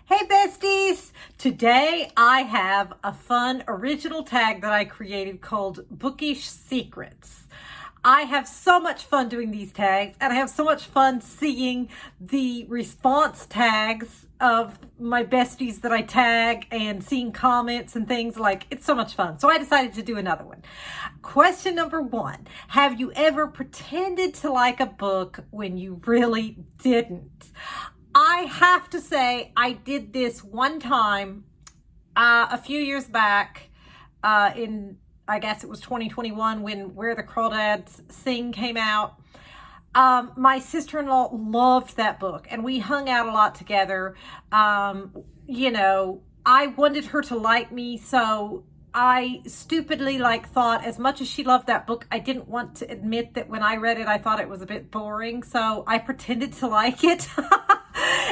Hey besties! Today I have a fun original tag that I created called Bookish Secrets. I have so much fun doing these tags, and I have so much fun seeing the response tags of my besties that I tag and seeing comments and things. Like, it's so much fun. So I decided to do another one. Question number 1. Have you ever pretended to like a book when you really didn't? I have to say I did this one time a few years back in, I guess it was 2021, when Where the Crawdads Sing came out. My sister-in-law loved that book, and we hung out a lot together. You know, I wanted her to like me, so I stupidly thought, as much as she loved that book, I didn't want to admit that when I read it, I thought it was a bit boring. So I pretended to like it.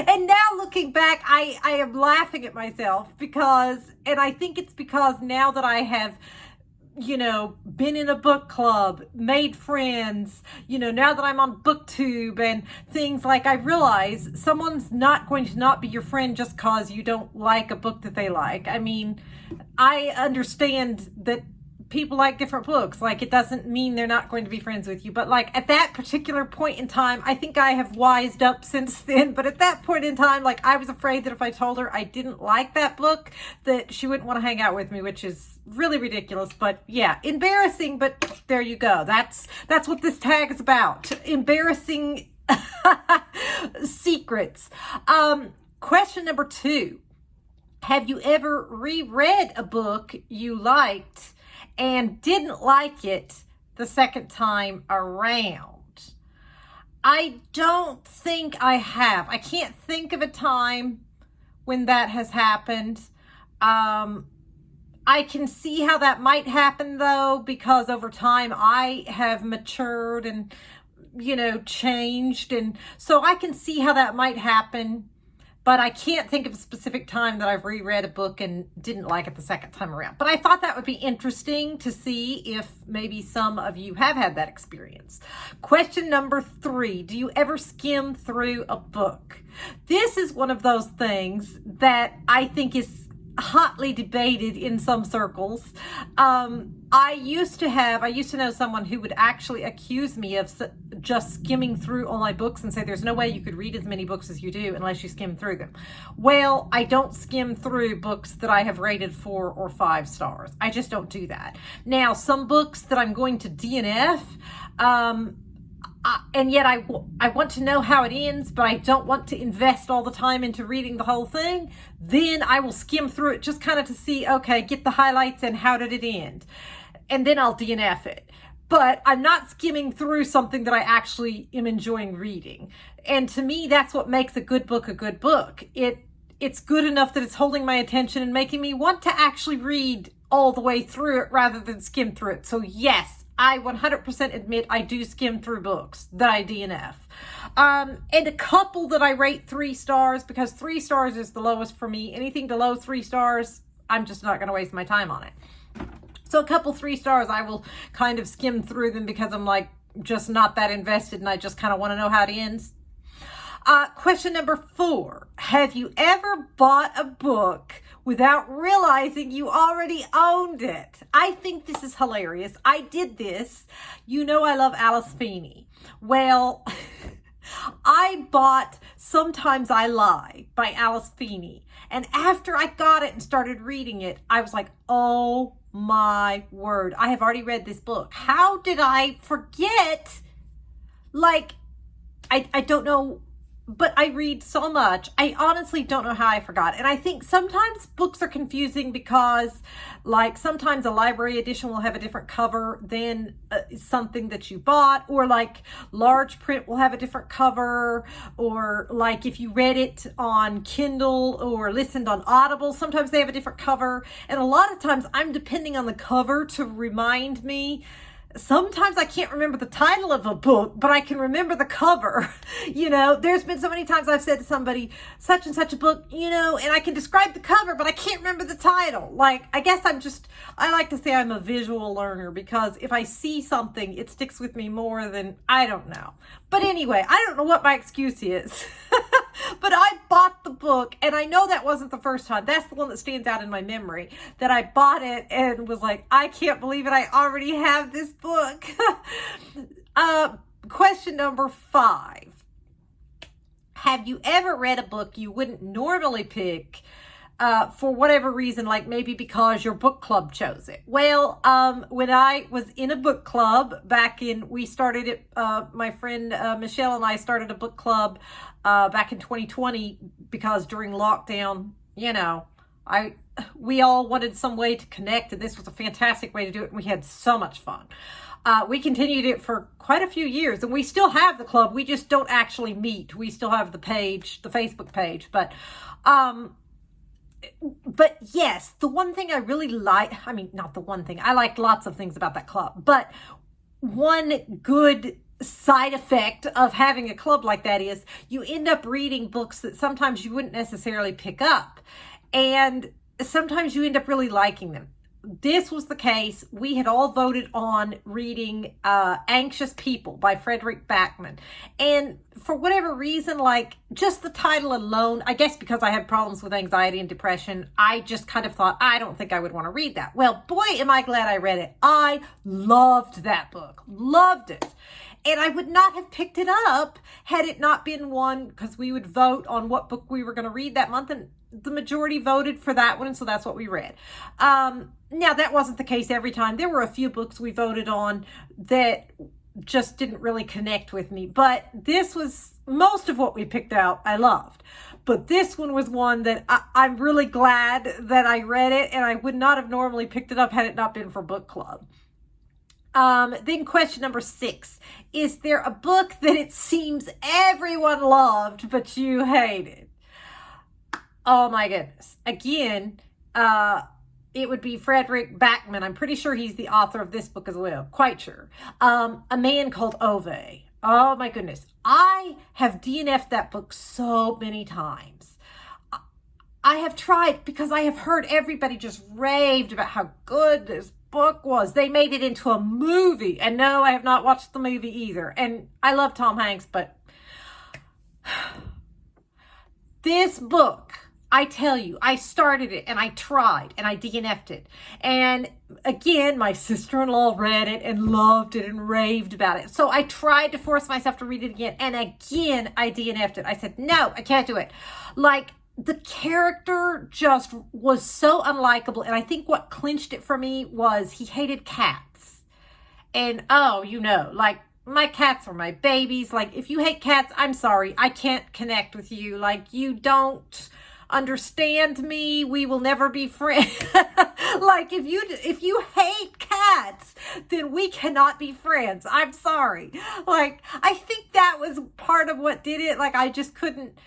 And now looking back, I am laughing at myself because, and I think it's because now that I have, you know, been in a book club, made friends, you know, now that I'm on BookTube and things, like, I realize someone's not going to not be your friend just because you don't like a book that they like. I mean, I understand that people like different books. Like, it doesn't mean they're not going to be friends with you. But like, at that particular point in time, I think I have wised up since then. But at that point in time, like, I was afraid that if I told her I didn't like that book, that she wouldn't want to hang out with me, which is really ridiculous. But yeah, embarrassing. But there you go. That's what this tag is about. Embarrassing secrets. Question number 2. Have you ever reread a book you liked and didn't like it the second time around? I don't think I have. I can't think of a time when that has happened. I can see how that might happen, though, because over time I have matured and, you know, changed. And so I can see how that might happen. But I can't think of a specific time that I've reread a book and didn't like it the second time around. But I thought that would be interesting to see if maybe some of you have had that experience. Question number 3. Do you ever skim through a book? This is one of those things that I think is hotly debated in some circles. I used to know someone who would actually accuse me of just skimming through all my books and say there's no way you could read as many books as you do unless you skim through them. Well, I don't skim through books that I have rated 4 or 5 stars. I just don't do that. Now, some books that I'm going to DNF, and yet I want to know how it ends, but I don't want to invest all the time into reading the whole thing, then I will skim through it just kind of to see, okay, get the highlights and how did it end? And then I'll DNF it. But I'm not skimming through something that I actually am enjoying reading. And to me, that's what makes a good book a good book. It's good enough that it's holding my attention and making me want to actually read all the way through it rather than skim through it. So yes, I 100% admit I do skim through books that I DNF. And a couple that I rate 3 stars, because 3 stars is the lowest for me. Anything below 3 stars, I'm just not going to waste my time on it. So a couple 3 stars, I will kind of skim through them because I'm like just not that invested and I just kind of want to know how it ends. Question number 4. Have you ever bought a book without realizing you already owned it? I think this is hilarious. I did this. You know I love Alice Feeney. Well, I bought Sometimes I Lie by Alice Feeney. And after I got it and started reading it, I was like, oh my word, I have already read this book. How did I forget? Like, I don't know. But I read so much. I honestly don't know how I forgot. And I think sometimes books are confusing because, like, sometimes a library edition will have a different cover than something that you bought, or like large print will have a different cover, or like if you read it on Kindle or listened on Audible, sometimes they have a different cover. And a lot of times I'm depending on the cover to remind me. Sometimes I can't remember the title of a book, but I can remember the cover. You know, there's been so many times I've said to somebody, such and such a book, you know, and I can describe the cover, but I can't remember the title. Like, I guess I like to say I'm a visual learner, because if I see something, it sticks with me more than, I don't know. But anyway, I don't know what my excuse is. But I bought the book, and I know that wasn't the first time. That's the one that stands out in my memory, that I bought it and was like, I can't believe it. I already have this book. Question number 5. Have you ever read a book you wouldn't normally pick for whatever reason, like maybe because your book club chose it? Well, when I was in a book club we started it, my friend Michelle and I started a book club back in 2020 because during lockdown, we all wanted some way to connect, and this was a fantastic way to do it, and we had so much fun. We continued it for quite a few years, and we still have the club. We just don't actually meet. We still have the Facebook page, but yes, the one thing I really not the one thing, I liked lots of things about that club, but one good side effect of having a club like that is you end up reading books that sometimes you wouldn't necessarily pick up, and sometimes you end up really liking them. This was the case. We had all voted on reading Anxious People by Frederick Backman. And for whatever reason, like just the title alone, I guess because I have problems with anxiety and depression, I just kind of thought, I don't think I would want to read that. Well, boy, am I glad I read it. I loved that book. Loved it. And I would not have picked it up had it not been one, because we would vote on what book we were going to read that month, and the majority voted for that one, and so that's what we read. Now, that wasn't the case every time. There were a few books we voted on that just didn't really connect with me, but this was most of what we picked out I loved. But this one was one that I'm really glad that I read it, and I would not have normally picked it up had it not been for book club. Then question number 6, is there a book that it seems everyone loved, but you hated? Oh my goodness. Again, it would be Frederick Backman. I'm pretty sure he's the author of this book as well. Quite sure. A Man Called Ove. Oh my goodness. I have DNF'd that book so many times. I have tried because I have heard everybody just raved about how good this book was. They made it into a movie, and no, I have not watched the movie either. And I love Tom Hanks, but this book, I tell you, I started it and I tried and I DNF'd it. And again, my sister-in-law read it and loved it and raved about it. So I tried to force myself to read it again. And again, I DNF'd it. I said, no, I can't do it. Like, the character just was so unlikable. And I think what clinched it for me was he hated cats. And like, my cats are my babies. Like, if you hate cats, I'm sorry. I can't connect with you. Like, you don't understand me. We will never be friends. Like, if you hate cats, then we cannot be friends. I'm sorry. Like, I think that was part of what did it. Like, I just couldn't.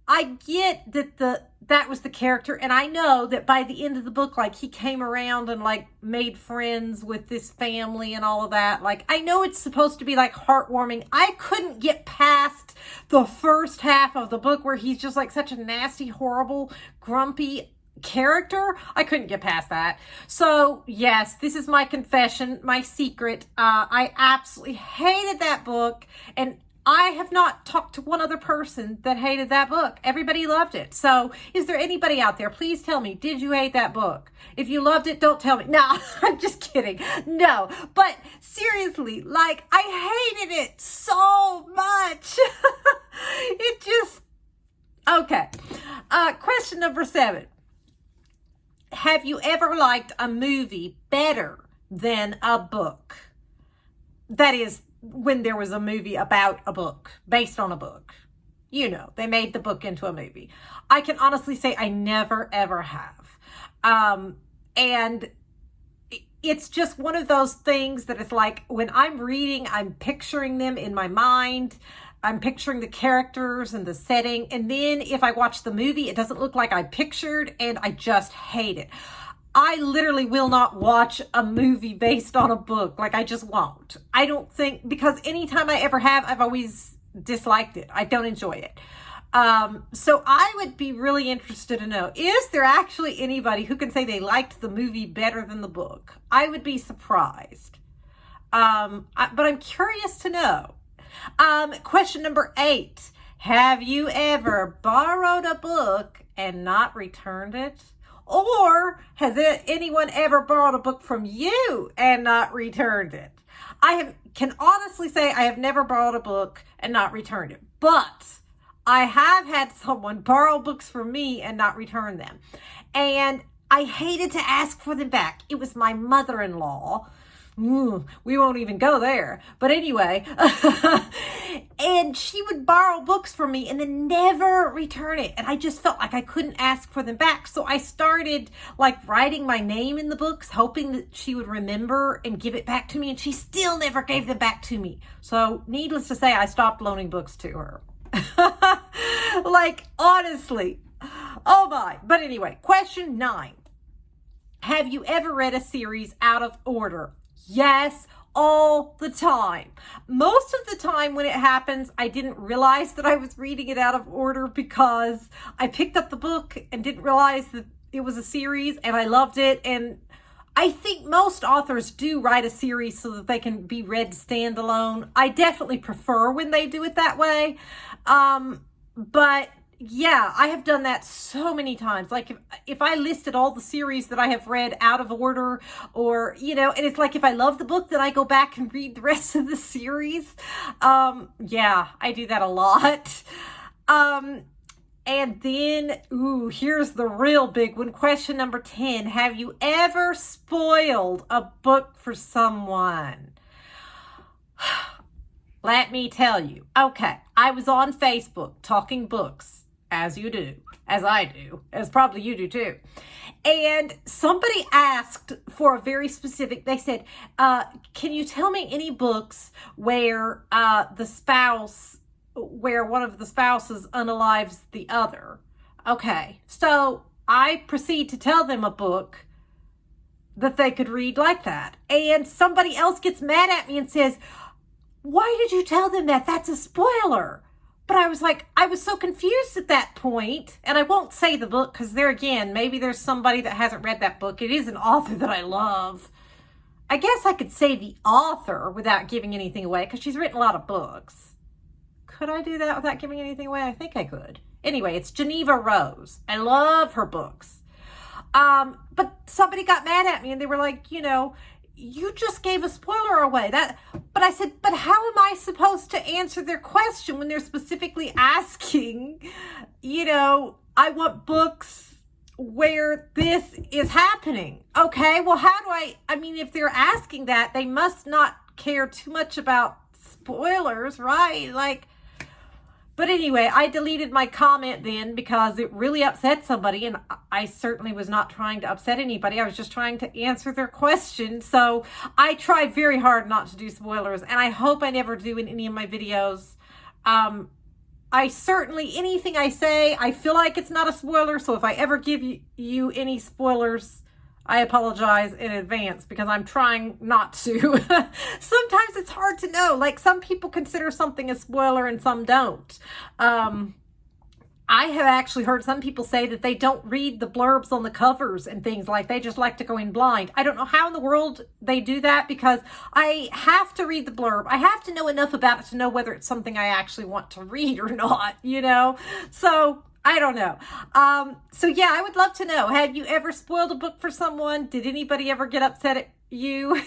I get that that was the character, and I know that by the end of the book, like, he came around and like made friends with this family and all of that. Like, I know it's supposed to be like heartwarming. I couldn't get past the first half of the book where he's just like such a nasty, horrible, grumpy character. I couldn't get past that. So yes, this is my confession, my secret. I absolutely hated that book, and I have not talked to one other person that hated that book. Everybody loved it. So is there anybody out there? Please tell me, did you hate that book? If you loved it, don't tell me. No, I'm just kidding. No, but seriously, like, I hated it so much. It just, okay. Question number 7. Have you ever liked a movie better than a book? That is, when there was a movie about a book, based on a book. You know, they made the book into a movie. I can honestly say I never, ever have. And it's just one of those things that it's like, when I'm reading, I'm picturing them in my mind. I'm picturing the characters and the setting. And then if I watch the movie, it doesn't look like I pictured, and I just hate it. I literally will not watch a movie based on a book. Like, I just won't. I don't think, because anytime I ever have, I've always disliked it. I don't enjoy it. So I would be really interested to know, is there actually anybody who can say they liked the movie better than the book? I would be surprised. But I'm curious to know. Question number 8. Have you ever borrowed a book and not returned it? Or has anyone ever borrowed a book from you and not returned it? Can honestly say I have never borrowed a book and not returned it, but I have had someone borrow books from me and not return them. And I hated to ask for them back. It was my mother-in-law. We won't even go there. But anyway, and she would borrow books from me and then never return it. And I just felt like I couldn't ask for them back. So I started like writing my name in the books, hoping that she would remember and give it back to me. And she still never gave them back to me. So needless to say, I stopped loaning books to her. Like, honestly. Oh my. But anyway, question 9. Have you ever read a series out of order? Yes, all the time. Most of the time when it happens, I didn't realize that I was reading it out of order because I picked up the book and didn't realize that it was a series and I loved it. And I think most authors do write a series so that they can be read standalone. I definitely prefer when they do it that way. But yeah, I have done that so many times. Like if I listed all the series that I have read out of order, or, and it's like if I love the book, then I go back and read the rest of the series. Yeah, I do that a lot. And then, here's the real big one. Question number 10. Have you ever spoiled a book for someone? Let me tell you. Okay, I was on Facebook talking books. As you do, as I do, as probably you do too. And somebody asked for a very specific, they said, can you tell me any books where one of the spouses unalives the other? Okay, so I proceed to tell them a book that they could read like that. And somebody else gets mad at me and says, why did you tell them that? That's a spoiler. But I was like, I was so confused at that point, and I won't say the book because there again, maybe there's somebody that hasn't read that book. It is an author that I love. I guess I could say the author without giving anything away because she's written a lot of books. Could I do that without giving anything away? I think I could. Anyway, it's Geneva Rose. I love her books. But somebody got mad at me and they were like, you just gave a spoiler away. But I said, but how am I supposed to answer their question when they're specifically asking, I want books where this is happening. Okay, well, how do if they're asking that, they must not care too much about spoilers, right? But anyway, I deleted my comment then because it really upset somebody, and I certainly was not trying to upset anybody. I was just trying to answer their question. So I try very hard not to do spoilers, and I hope I never do in any of my videos. Anything I say, I feel like it's not a spoiler. So if I ever give you any spoilers, I apologize in advance because I'm trying not to. Sometimes it's hard to know. Like some people consider something a spoiler and some don't. I have actually heard some people say that they don't read the blurbs on the covers and things they just like to go in blind. I don't know how in the world they do that because I have to read the blurb. I have to know enough about it to know whether it's something I actually want to read or not, So I don't know. So yeah, I would love to know. Have you ever spoiled a book for someone? Did anybody ever get upset at you?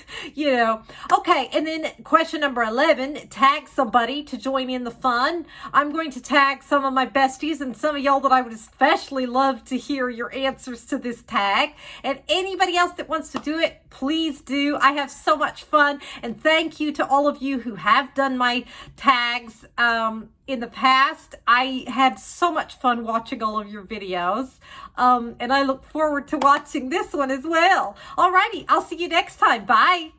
Okay, and then question number 11, tag somebody to join in the fun. I'm going to tag some of my besties and some of y'all that I would especially love to hear your answers to this tag. And anybody else that wants to do it, please do. I have so much fun. And thank you to all of you who have done my tags in the past. I had so much fun watching all of your videos. And I look forward to watching this one as well. Alrighty, I'll see you next time. Bye.